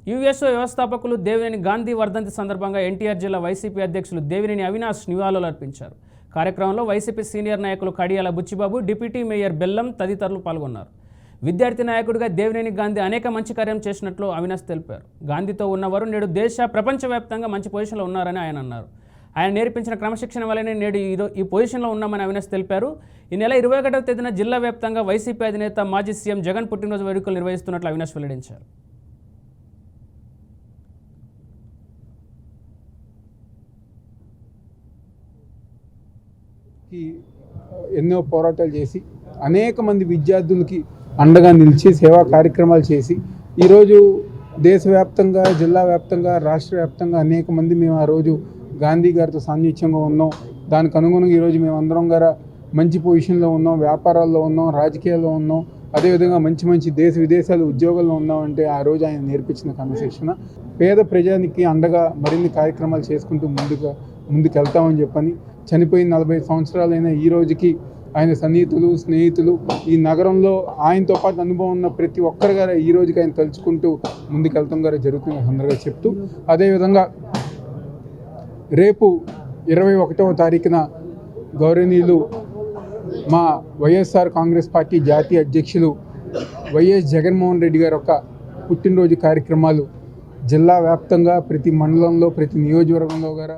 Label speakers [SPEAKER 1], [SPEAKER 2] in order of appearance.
[SPEAKER 1] USO వ్యవస్థాపకులు దేవినేని గాంధీ వర్ధంతి సందర్భంగా ఎన్టీఆర్ జిల్లా వైసీపీ అధ్యక్షులు దేవినేని అవినాష్ నివాళులు అర్పించారు. కార్యక్రమంలో వైసీపీ సీనియర్ నాయకులు కడియాల బుచ్చిబాబు, డిప్యూటీ మేయర్ బెల్లం తదితరులు పాల్గొన్నారు. విద్యార్థి నాయకుడిగా దేవినేని గాంధీ అనేక మంచి కార్యం చేసినట్లు అవినాష్ తెలిపారు. గాంధీతో ఉన్నవారు నేడు దేశ ప్రపంచవ్యాప్తంగా మంచి పొజిషన్లో ఉన్నారని ఆయన అన్నారు. ఆయన నేర్పించిన క్రమశిక్షణ వల్లనే నేడు ఈ పొజిషన్లో ఉన్నామని అవినాష్ తెలిపారు. ఈ నెల 21వ తేదీన జిల్లా వ్యాప్తంగా వైసీపీ అధినేత మాజీ సీఎం జగన్ పుట్టినరోజు వేడుకలు నిర్వహిస్తున్నట్లు అవినాష్ వెల్లడించారు.
[SPEAKER 2] ఎన్నో పోరాటాలు చేసి అనేక మంది విద్యార్థులకి అండగా నిలిచి సేవా కార్యక్రమాలు చేసి ఈరోజు దేశవ్యాప్తంగా, జిల్లా వ్యాప్తంగా, రాష్ట్ర వ్యాప్తంగా అనేక మంది మేము ఆ రోజు గాంధీ గారితో సాన్నిధ్యంగా ఉన్నాం. దానికి అనుగుణంగా ఈరోజు మేము అందరం గారు మంచి పొజిషన్లో ఉన్నాం, వ్యాపారాల్లో ఉన్నాం, రాజకీయాల్లో ఉన్నాం, అదేవిధంగా మంచి దేశ విదేశాలు ఉద్యోగాల్లో ఉన్నామంటే ఆ రోజు ఆయన నేర్పించిన క్రమశిక్షణ. పేద ప్రజానికి అండగా మరిన్ని కార్యక్రమాలు చేసుకుంటూ ముందుకు వెళ్తామని చెప్పని, చనిపోయిన 40 సంవత్సరాలైన ఈ రోజుకి ఆయన సన్నిహితులు, స్నేహితులు, ఈ నగరంలో ఆయనతో పాటు అనుభవం ఉన్న ప్రతి ఒక్కరు గారు ఈ రోజుకి ఆయన తలుచుకుంటూ ముందుకెళ్తాం గారు జరుగుతున్న అందరిగా చెప్తూ, అదేవిధంగా రేపు 21వ తారీఖున గౌరవనీయులు మా వైఎస్ఆర్ కాంగ్రెస్ పార్టీ జాతీయ అధ్యక్షులు వైఎస్ జగన్మోహన్ రెడ్డి గారి యొక్క పుట్టినరోజు కార్యక్రమాలు జిల్లా వ్యాప్తంగా ప్రతి మండలంలో, ప్రతి నియోజకవర్గంలో గారు